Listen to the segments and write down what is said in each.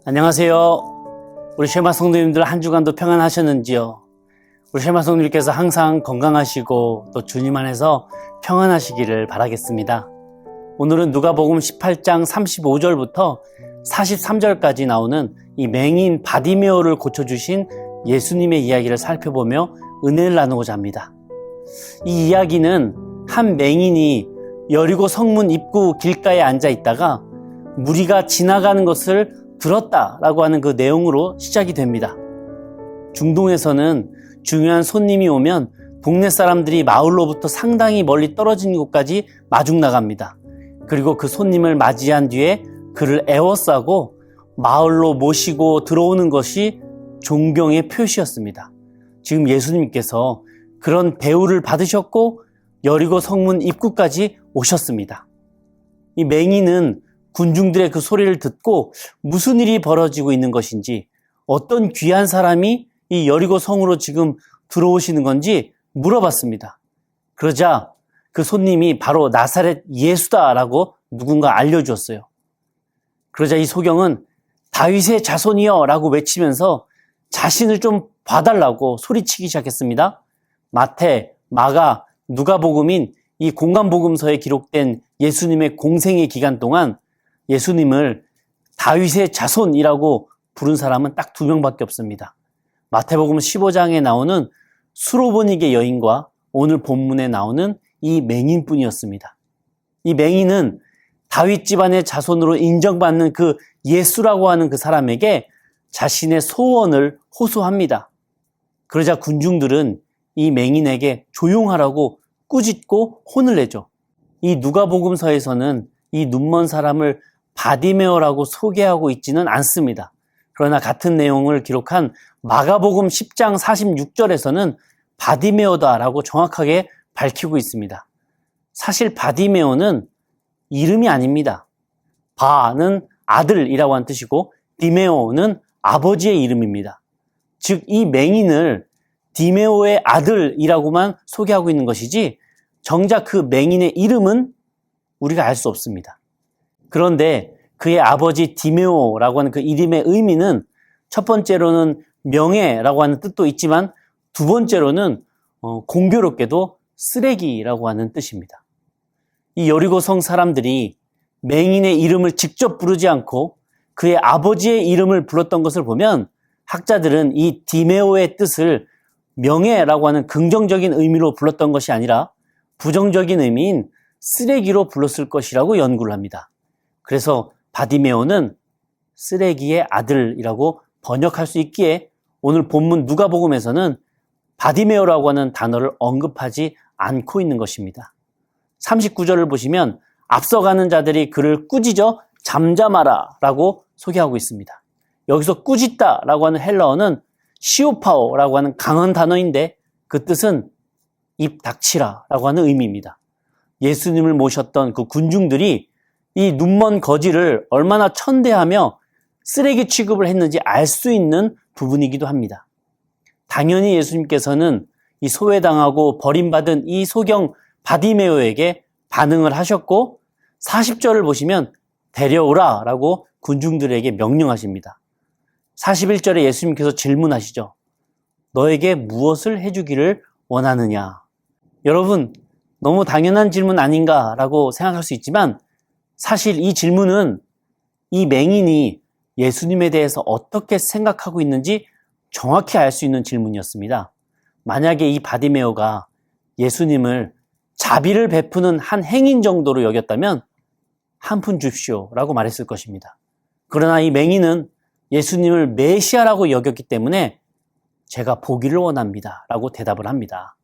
안녕하세요. 우리 쉐마 성도님들 한 주간도 평안하셨는지요? 우리 쉐마 성도님께서 항상 건강하시고 또 주님 안에서 평안하시기를 바라겠습니다. 오늘은 누가복음 18장 35절부터 43절까지 나오는 이 맹인 바디메오를 고쳐주신 예수님의 이야기를 살펴보며 은혜를 나누고자 합니다. 이 이야기는 한 맹인이 여리고 성문 입구 길가에 앉아 있다가 무리가 지나가는 것을 들었다라고 하는 그 내용으로 시작이 됩니다. 중동에서는 중요한 손님이 오면 동네 사람들이 마을로부터 상당히 멀리 떨어진 곳까지 마중 나갑니다. 그리고 그 손님을 맞이한 뒤에 그를 애워싸고 마을로 모시고 들어오는 것이 존경의 표시였습니다. 지금 예수님께서 그런 대우를 받으셨고 여리고 성문 입구까지 오셨습니다. 이 맹인은 군중들의 그 소리를 듣고 무슨 일이 벌어지고 있는 것인지, 어떤 귀한 사람이 이 여리고 성으로 지금 들어오시는 건지 물어봤습니다. 그러자 그 손님이 바로 나사렛 예수다라고 누군가 알려주었어요. 그러자 이 소경은 다윗의 자손이여 라고 외치면서 자신을 좀 봐달라고 소리치기 시작했습니다. 마태, 마가, 누가복음인 이 공간복음서에 기록된 예수님의 공생의 기간 동안 예수님을 다윗의 자손이라고 부른 사람은 딱 2명밖에 없습니다. 마태복음 15장에 나오는 수로보니게 여인과 오늘 본문에 나오는 이 맹인뿐이었습니다. 이 맹인은 다윗 집안의 자손으로 인정받는 그 예수라고 하는 그 사람에게 자신의 소원을 호소합니다. 그러자 군중들은 이 맹인에게 조용하라고 꾸짖고 혼을 내죠. 이 누가복음서에서는 이 눈먼 사람을 바디메오라고 소개하고 있지는 않습니다. 그러나 같은 내용을 기록한 마가복음 10장 46절에서는 바디메오다라고 정확하게 밝히고 있습니다. 사실 바디메오는 이름이 아닙니다. 바는 아들이라고 하는 뜻이고 디메오는 아버지의 이름입니다. 즉 이 맹인을 디메오의 아들이라고만 소개하고 있는 것이지 정작 그 맹인의 이름은 우리가 알 수 없습니다. 그런데 그의 아버지 디메오라고 하는 그 이름의 의미는 첫 번째로는 명예라고 하는 뜻도 있지만 두 번째로는 공교롭게도 쓰레기라고 하는 뜻입니다. 이 여리고성 사람들이 맹인의 이름을 직접 부르지 않고 그의 아버지의 이름을 불렀던 것을 보면 학자들은 이 디메오의 뜻을 명예라고 하는 긍정적인 의미로 불렀던 것이 아니라 부정적인 의미인 쓰레기로 불렀을 것이라고 연구를 합니다. 그래서 바디메오는 쓰레기의 아들이라고 번역할 수 있기에 오늘 본문 누가복음에서는 바디메오라고 하는 단어를 언급하지 않고 있는 것입니다. 39절을 보시면 앞서가는 자들이 그를 꾸짖어 잠잠하라 라고 소개하고 있습니다. 여기서 꾸짖다 라고 하는 헬라어는 시오파오라고 하는 강한 단어인데 그 뜻은 입 닥치라 라고 하는 의미입니다. 예수님을 모셨던 그 군중들이 이 눈먼 거지를 얼마나 천대하며 쓰레기 취급을 했는지 알 수 있는 부분이기도 합니다. 당연히 예수님께서는 이 소외당하고 버림받은 이 소경 바디메오에게 반응을 하셨고 40절을 보시면 데려오라 라고 군중들에게 명령하십니다. 41절에 예수님께서 질문하시죠. 너에게 무엇을 해주기를 원하느냐? 여러분, 너무 당연한 질문 아닌가라고 생각할 수 있지만 사실 이 질문은 이 맹인이 예수님에 대해서 어떻게 생각하고 있는지 정확히 알 수 있는 질문이었습니다. 만약에 이 바디메오가 예수님을 자비를 베푸는 한 행인 정도로 여겼다면 한 푼 줍시오 라고 말했을 것입니다. 그러나 이 맹인은 예수님을 메시아라고 여겼기 때문에 제가 보기를 원합니다 라고 대답을 합니다.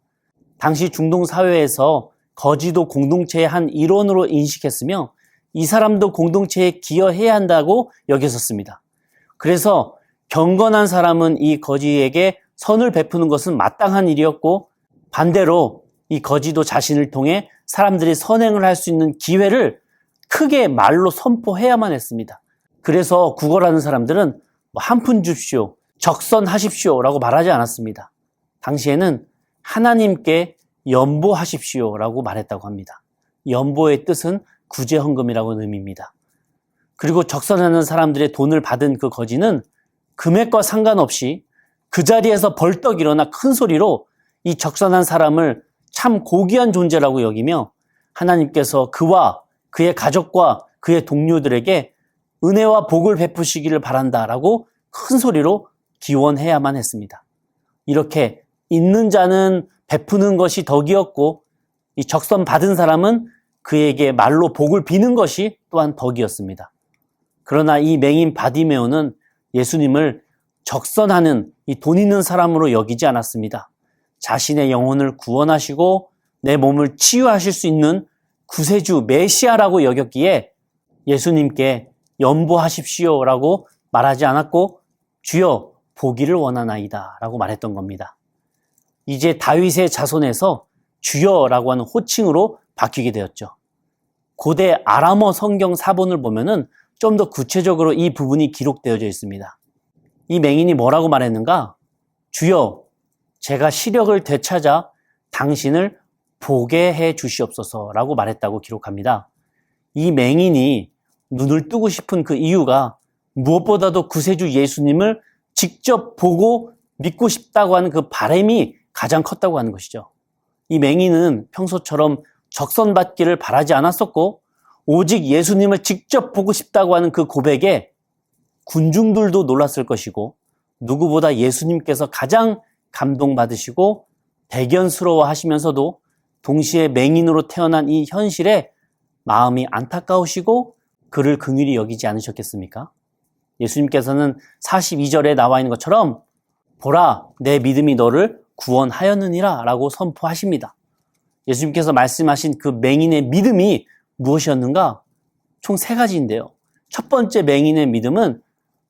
당시 중동 사회에서 거지도 공동체의 한 일원으로 인식했으며 이 사람도 공동체에 기여해야 한다고 여겼었습니다. 그래서 경건한 사람은 이 거지에게 선을 베푸는 것은 마땅한 일이었고 반대로 이 거지도 자신을 통해 사람들이 선행을 할 수 있는 기회를 크게 말로 선포해야만 했습니다. 그래서 구걸하는 사람들은 한 푼 줍시오, 적선하십시오 라고 말하지 않았습니다. 당시에는 하나님께 연보하십시오 라고 말했다고 합니다. 연보의 뜻은 구제헌금이라고 하는 의미입니다. 그리고 적선하는 사람들의 돈을 받은 그 거지는 금액과 상관없이 그 자리에서 벌떡 일어나 큰 소리로 이 적선한 사람을 참 고귀한 존재라고 여기며 하나님께서 그와 그의 가족과 그의 동료들에게 은혜와 복을 베푸시기를 바란다라고 큰 소리로 기원해야만 했습니다. 이렇게 있는 자는 베푸는 것이 덕이었고 이 적선 받은 사람은 그에게 말로 복을 비는 것이 또한 덕이었습니다. 그러나 이 맹인 바디메오는 예수님을 적선하는 이 돈 있는 사람으로 여기지 않았습니다. 자신의 영혼을 구원하시고 내 몸을 치유하실 수 있는 구세주 메시아라고 여겼기에 예수님께 염보하십시오라고 말하지 않았고 주여 보기를 원하나이다 라고 말했던 겁니다. 이제 다윗의 자손에서 주여라고 하는 호칭으로 바뀌게 되었죠. 고대 아람어 성경 사본을 보면은 좀 더 구체적으로 이 부분이 기록되어져 있습니다. 이 맹인이 뭐라고 말했는가? 주여, 제가 시력을 되찾아 당신을 보게 해 주시옵소서라고 말했다고 기록합니다. 이 맹인이 눈을 뜨고 싶은 그 이유가 무엇보다도 구세주 예수님을 직접 보고 믿고 싶다고 하는 그 바람이 가장 컸다고 하는 것이죠. 이 맹인은 평소처럼 적선받기를 바라지 않았었고 오직 예수님을 직접 보고 싶다고 하는 그 고백에 군중들도 놀랐을 것이고 누구보다 예수님께서 가장 감동받으시고 대견스러워 하시면서도 동시에 맹인으로 태어난 이 현실에 마음이 안타까우시고 그를 긍휼히 여기지 않으셨겠습니까? 예수님께서는 42절에 나와 있는 것처럼 보라, 내 믿음이 너를 구원하였느니라 라고 선포하십니다. 예수님께서 말씀하신 그 맹인의 믿음이 무엇이었는가? 총 3가지인데요. 첫 번째 맹인의 믿음은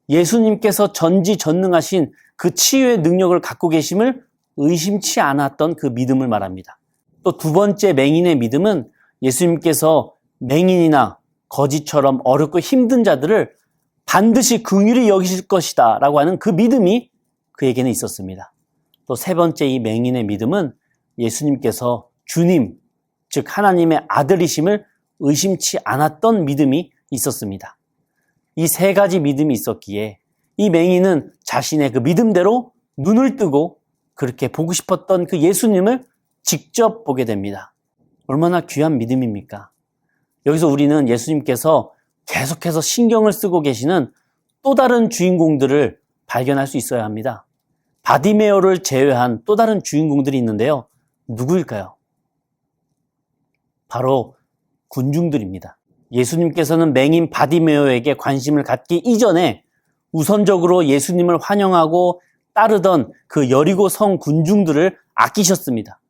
예수님께서 전지전능하신 그 치유의 능력을 갖고 계심을 의심치 않았던 그 믿음을 말합니다. 또 두 번째 맹인의 믿음은 예수님께서 맹인이나 거지처럼 어렵고 힘든 자들을 반드시 긍휼히 여기실 것이다 라고 하는 그 믿음이 그에게는 있었습니다. 또 세 번째 이 맹인의 믿음은 예수님께서 주님, 즉 하나님의 아들이심을 의심치 않았던 믿음이 있었습니다. 이 3가지 믿음이 있었기에 이 맹인은 자신의 그 믿음대로 눈을 뜨고 그렇게 보고 싶었던 그 예수님을 직접 보게 됩니다. 얼마나 귀한 믿음입니까? 여기서 우리는 예수님께서 계속해서 신경을 쓰고 계시는 또 다른 주인공들을 발견할 수 있어야 합니다. 바디메오를 제외한 또 다른 주인공들이 있는데요. 누구일까요? 바로 군중들입니다. 예수님께서는 맹인 바디메오에게 관심을 갖기 이전에 우선적으로 예수님을 환영하고 따르던 그 여리고 성 군중들을 아끼셨습니다.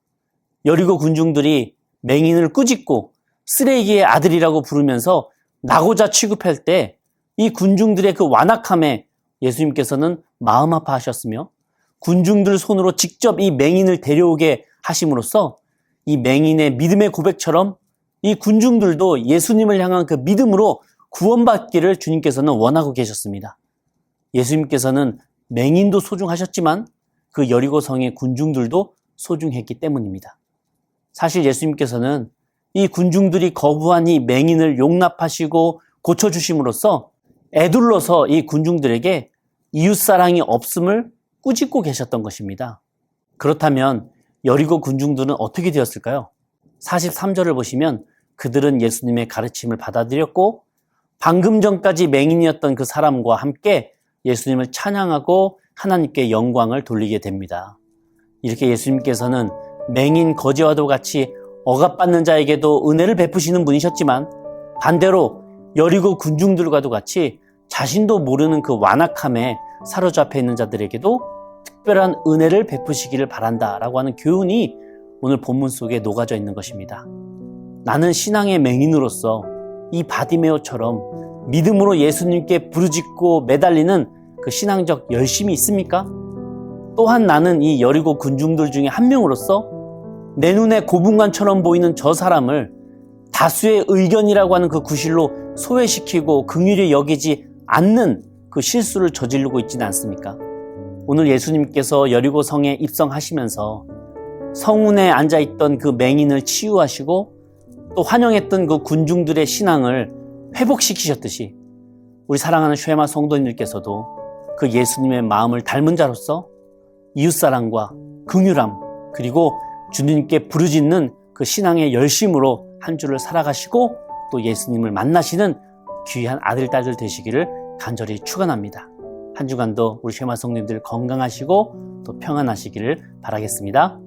여리고 군중들이 맹인을 꾸짖고 쓰레기의 아들이라고 부르면서 나고자 취급할 때 이 군중들의 그 완악함에 예수님께서는 마음 아파하셨으며 군중들 손으로 직접 이 맹인을 데려오게 하심으로써 이 맹인의 믿음의 고백처럼 이 군중들도 예수님을 향한 그 믿음으로 구원받기를 주님께서는 원하고 계셨습니다. 예수님께서는 맹인도 소중하셨지만 그 여리고 성의 군중들도 소중했기 때문입니다. 사실 예수님께서는 이 군중들이 거부한 이 맹인을 용납하시고 고쳐주심으로써 애둘러서 이 군중들에게 이웃사랑이 없음을 꾸짖고 계셨던 것입니다. 그렇다면 여리고 군중들은 어떻게 되었을까요? 43절을 보시면 그들은 예수님의 가르침을 받아들였고 방금 전까지 맹인이었던 그 사람과 함께 예수님을 찬양하고 하나님께 영광을 돌리게 됩니다. 이렇게 예수님께서는 맹인 거지와도 같이 억압받는 자에게도 은혜를 베푸시는 분이셨지만 반대로 여리고 군중들과도 같이 자신도 모르는 그 완악함에 사로잡혀 있는 자들에게도 특별한 은혜를 베푸시기를 바란다라고 하는 교훈이 오늘 본문 속에 녹아져 있는 것입니다. 나는 신앙의 맹인으로서 이 바디메오처럼 믿음으로 예수님께 부르짖고 매달리는 그 신앙적 열심이 있습니까? 또한 나는 이 여리고 군중들 중에 한 명으로서 내 눈에 고분관처럼 보이는 저 사람을 다수의 의견이라고 하는 그 구실로 소외시키고 긍휼히 여기지 않는 그 실수를 저지르고 있지는 않습니까? 오늘 예수님께서 여리고 성에 입성하시면서 성문에 앉아있던 그 맹인을 치유하시고 또 환영했던 그 군중들의 신앙을 회복시키셨듯이 우리 사랑하는 쉐마 성도님들께서도 그 예수님의 마음을 닮은 자로서 이웃사랑과 긍휼함 그리고 주님께 부르짖는 그 신앙의 열심으로 한 주를 살아가시고 또 예수님을 만나시는 귀한 아들, 딸들 되시기를 간절히 축원합니다. 한 주간도 우리 쉐마 성도님들 건강하시고 또 평안하시기를 바라겠습니다.